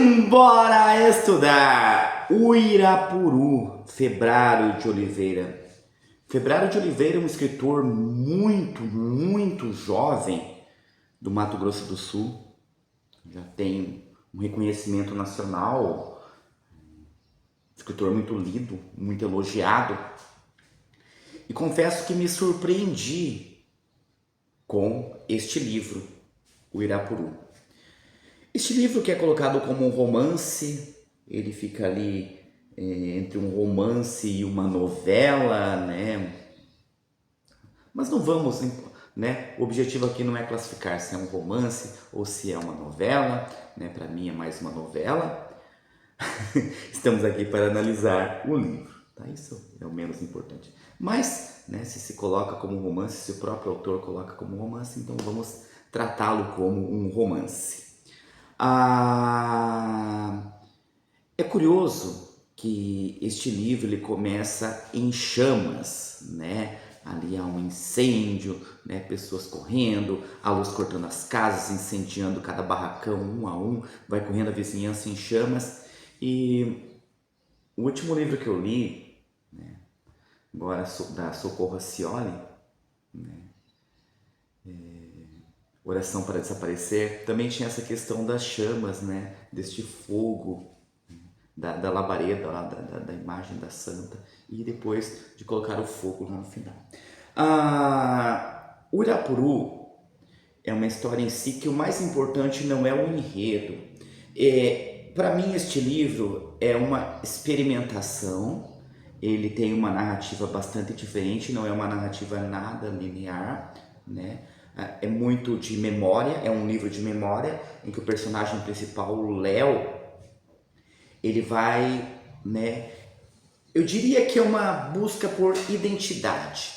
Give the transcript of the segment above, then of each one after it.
Bora estudar! Uirapuru, Febrário de Oliveira. Febrário de Oliveira é um escritor muito jovem do Mato Grosso do Sul. Já tem um reconhecimento nacional, escritor muito lido, muito elogiado. E confesso que me surpreendi com este livro, Uirapuru. Este livro, que é colocado como um romance, ele fica ali entre um romance e uma novela, né? Mas não vamos, né? O objetivo aqui não é classificar se é um romance ou se é uma novela, né? Para mim é mais uma novela. Estamos aqui para analisar o livro, tá? Isso é o menos importante. Mas, né, se coloca como um romance, se o próprio autor coloca como um romance, então vamos tratá-lo como um romance. É curioso que este livro ele começa em chamas, né? Ali há um incêndio, né? Pessoas correndo, a luz cortando as casas, incendiando cada barracão um a um, vai correndo a vizinhança em chamas. E o último livro que eu li, né? Agora da Socorro Acioli, né? Oração para Desaparecer, também tinha essa questão das chamas, né? Deste fogo, da labareda, lá, da imagem da santa, e depois de colocar o fogo lá no final. O Uirapuru é uma história em si que o mais importante não é o enredo. Para mim, este livro é uma experimentação, ele tem uma narrativa bastante diferente, não é uma narrativa nada linear, né? É muito de memória, é um livro de memória em que o personagem principal, o Léo, ele vai, né? Eu diria que é uma busca por identidade.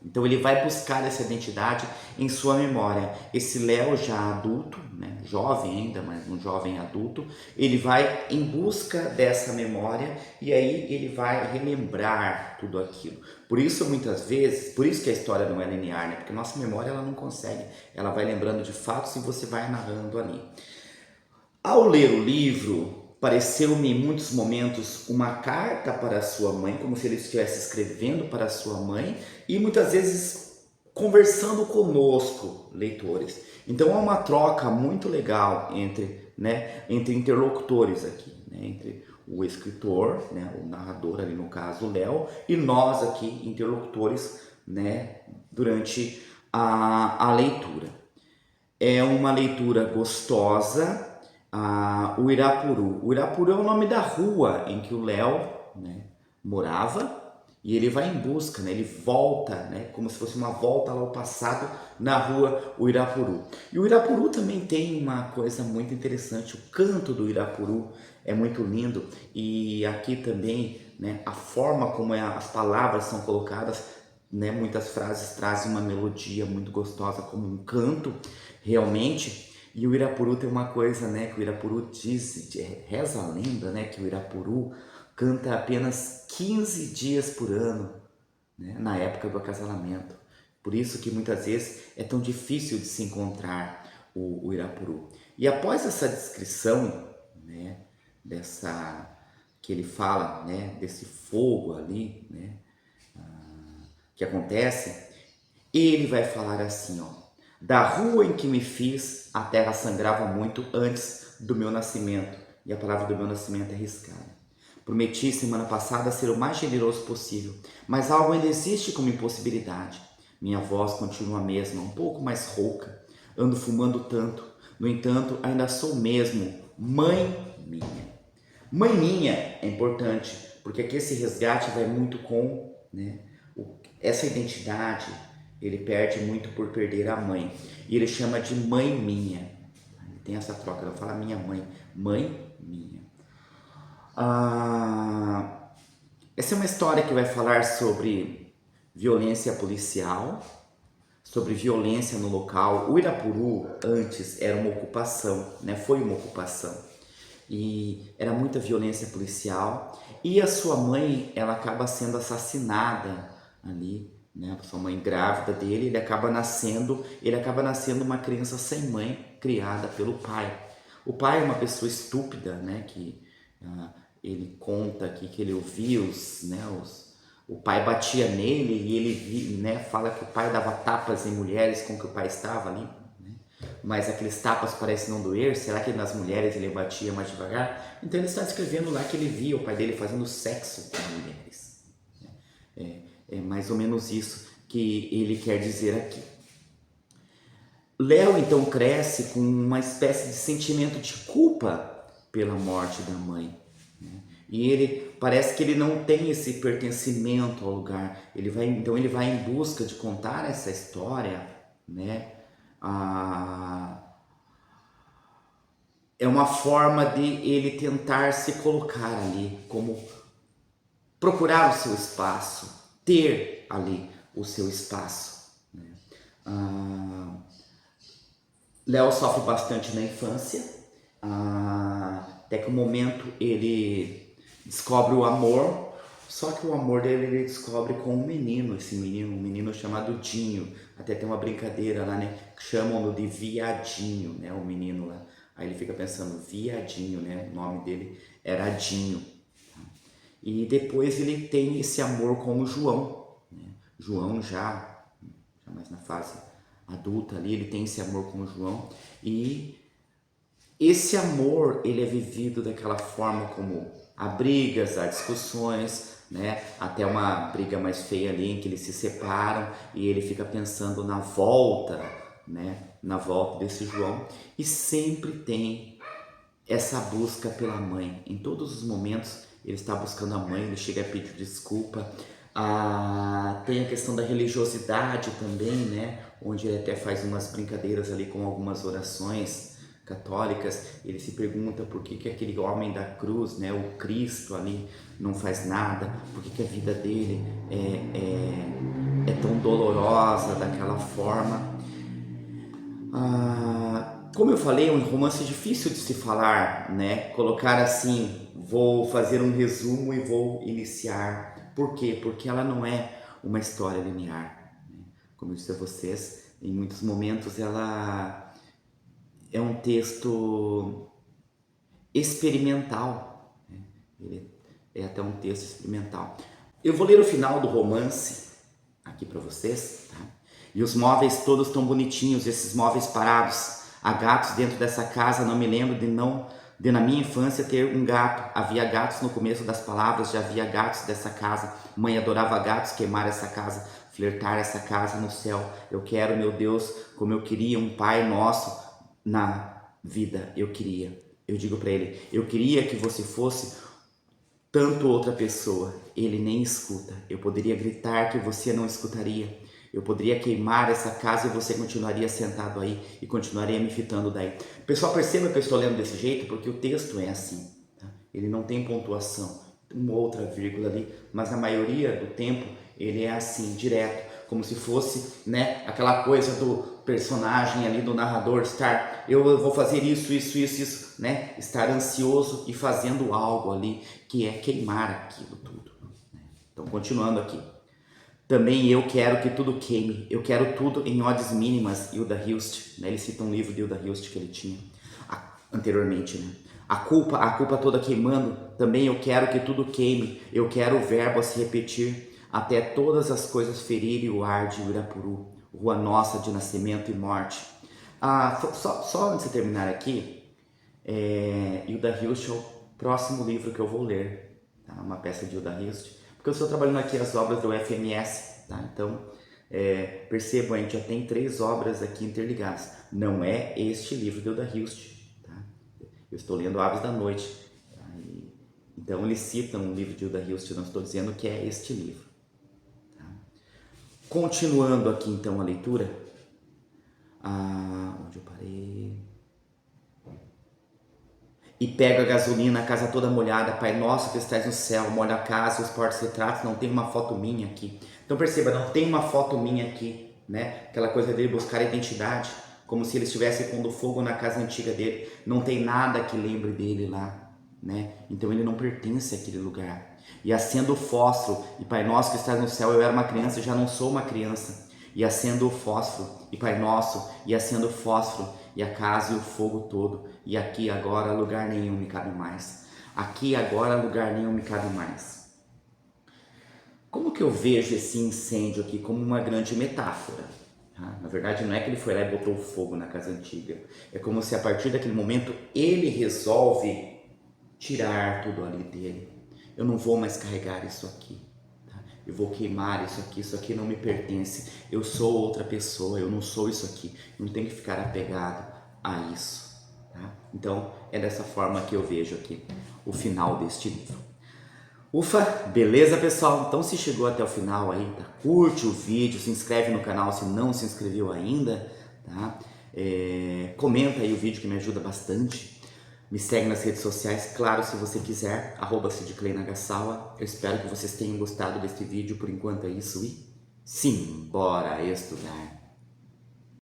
Então ele vai buscar essa identidade em sua memória. Esse Léo já adulto, né, jovem ainda, mas um jovem adulto, ele vai em busca dessa memória e aí ele vai relembrar tudo aquilo. Por isso muitas vezes, por isso que a história não é linear, né? Porque a nossa memória ela não consegue, ela vai lembrando de fatos e você vai narrando ali. Ao ler o livro, pareceu-me em muitos momentos uma carta para a sua mãe, como se ele estivesse escrevendo para a sua mãe e muitas vezes conversando conosco, leitores. Então há uma troca muito legal entre interlocutores aqui, né? Entre o escritor, né? O narrador ali no caso, o Léo, e nós aqui, interlocutores, né? Durante a leitura. É uma leitura gostosa. O Uirapuru. O Uirapuru é o nome da rua em que o Léo, né, morava, e ele vai em busca, né, ele volta, né, como se fosse uma volta lá ao passado na rua Uirapuru. E o Uirapuru também tem uma coisa muito interessante, o canto do Uirapuru é muito lindo, e aqui também, né, a forma como as palavras são colocadas, né, muitas frases trazem uma melodia muito gostosa como um canto, realmente. E o Uirapuru tem uma coisa, né, que o Uirapuru reza a lenda, né, que o Uirapuru canta apenas 15 dias por ano, né, na época do acasalamento. Por isso que muitas vezes é tão difícil de se encontrar o Uirapuru. E após essa descrição, né, que ele fala, né, desse fogo ali, né, que acontece, ele vai falar assim, ó: da rua em que me fiz, a terra sangrava muito antes do meu nascimento. E a palavra do meu nascimento é arriscada. Prometi semana passada ser o mais generoso possível, mas algo ainda existe como impossibilidade. Minha voz continua a mesma, um pouco mais rouca. Ando fumando tanto. No entanto, ainda sou mesmo mãe minha. Mãe minha é importante, porque aqui esse resgate vai muito com, né, essa identidade. Ele perde muito por perder a mãe. E ele chama de mãe minha. Ele tem essa troca, ele fala minha mãe. Mãe minha. Essa é uma história que vai falar sobre violência policial, sobre violência no local. O Uirapuru antes era uma ocupação, né? Foi uma ocupação. E era muita violência policial. E a sua mãe, ela acaba sendo assassinada ali, né? A sua mãe grávida dele, ele acaba nascendo uma criança sem mãe, criada pelo pai. O pai é uma pessoa estúpida, né? Que ele conta aqui que ele ouvia o pai batia nele e ele, né, fala que o pai dava tapas em mulheres com que o pai estava ali, né? Mas aqueles tapas parecem não doer. Será que nas mulheres ele batia mais devagar? Então ele está descrevendo lá que ele via o pai dele fazendo sexo com mulheres. É mais ou menos isso que ele quer dizer aqui. Léo então cresce com uma espécie de sentimento de culpa pela morte da mãe, né? E ele parece que ele não tem esse pertencimento ao lugar. Então ele vai em busca de contar essa história, né? É uma forma de ele tentar se colocar ali, como procurar o seu espaço, ter ali o seu espaço, né? Léo sofre bastante na infância, até que o momento ele descobre o amor, só que o amor dele ele descobre com um menino, um menino chamado Dinho. Até tem uma brincadeira lá, né, que chamam-no de Viadinho, né, o menino lá. Aí ele fica pensando, Viadinho, né, o nome dele era Dinho. E depois ele tem esse amor com o João, né? João já mais na fase adulta ali, ele tem esse amor com o João, e esse amor ele é vivido daquela forma como há brigas, há discussões, né? Até uma briga mais feia ali em que eles se separam e ele fica pensando na volta, né? Na volta desse João, e sempre tem essa busca pela mãe. Em todos os momentos ele está buscando a mãe, ele chega a pedir desculpa. Tem a questão da religiosidade também, né? Onde ele até faz umas brincadeiras ali com algumas orações católicas. Ele se pergunta por que aquele homem da cruz, né, o Cristo ali, não faz nada, por que a vida dele é tão dolorosa daquela forma. Como eu falei, é um romance difícil de se falar, né? Colocar assim, vou fazer um resumo e vou iniciar. Por quê? Porque ela não é uma história linear, né? Como eu disse a vocês, em muitos momentos ela é um texto experimental, né? Ele é até um texto experimental. Eu vou ler o final do romance aqui para vocês, tá? E os móveis todos tão bonitinhos, esses móveis parados. Há gatos dentro dessa casa, não me lembro de na minha infância ter um gato. Havia gatos no começo das palavras, já havia gatos dessa casa. Mãe adorava gatos, queimar essa casa, flertar essa casa no céu. Eu quero, meu Deus, como eu queria um pai nosso na vida. Eu digo para ele, eu queria que você fosse tanto outra pessoa. Ele nem escuta. Eu poderia gritar que você não escutaria. Eu poderia queimar essa casa e você continuaria sentado aí e continuaria me fitando daí. Pessoal, perceba que eu estou lendo desse jeito porque o texto é assim, tá? Ele não tem pontuação, uma outra vírgula ali, mas a maioria do tempo ele é assim, direto, como se fosse, né, aquela coisa do personagem ali, do narrador estar, eu vou fazer isso, né, estar ansioso e fazendo algo ali que é queimar aquilo tudo, né? Então, continuando aqui. Também eu quero que tudo queime, eu quero tudo em odds mínimas, Hilda Hilst, né? Ele cita um livro de Hilda Hilst que ele tinha anteriormente, né? A culpa toda queimando, também eu quero que tudo queime, eu quero o verbo a se repetir, até todas as coisas ferirem o ar de Uirapuru, rua nossa de nascimento e morte. Só antes de terminar aqui, Hilda Hilst é o próximo livro que eu vou ler, tá? Uma peça de Hilda Hilst. Porque eu estou trabalhando aqui as obras do FMS, tá? Então, percebam, a gente já tem 3 obras aqui interligadas. Não é este livro de Hilda Hilst, tá? Eu estou lendo Aves da Noite, tá? Então, eles citam um livro de Hilda Hilst, eu não estou dizendo que é este livro, tá? Continuando aqui, então, a leitura. Onde eu parei? E pega a gasolina, a casa toda molhada, Pai nosso que estás no céu, molha a casa e os porta-retratos, não tem uma foto minha aqui. Então perceba, não tem uma foto minha aqui, né? Aquela coisa dele buscar identidade, como se ele estivesse pondo fogo na casa antiga dele. Não tem nada que lembre dele lá, né? Então ele não pertence àquele lugar. E acendo o fósforo, e Pai nosso que estás no céu, eu era uma criança e já não sou uma criança. E acendo o fósforo, e Pai nosso, e acendo o fósforo, e a casa e o fogo todo, e aqui agora lugar nenhum me cabe mais. Aqui agora lugar nenhum me cabe mais. Como que eu vejo esse incêndio aqui? Como uma grande metáfora. Tá? Na verdade, não é que ele foi lá e botou fogo na casa antiga. É como se a partir daquele momento ele resolve tirar tudo ali dele. Eu não vou mais carregar isso aqui. Tá? Eu vou queimar isso aqui não me pertence. Eu sou outra pessoa, eu não sou isso aqui. Eu não tenho que ficar apegado a isso. Tá? Então, é dessa forma que eu vejo aqui o final deste livro. Ufa, beleza pessoal? Então se chegou até o final aí, tá? Curte o vídeo, se inscreve no canal se não se inscreveu ainda, tá? Comenta aí o vídeo que me ajuda bastante. Me segue nas redes sociais, claro, se você quiser, @sidcleinagasawa. Eu espero que vocês tenham gostado deste vídeo, por enquanto é isso e simbora estudar!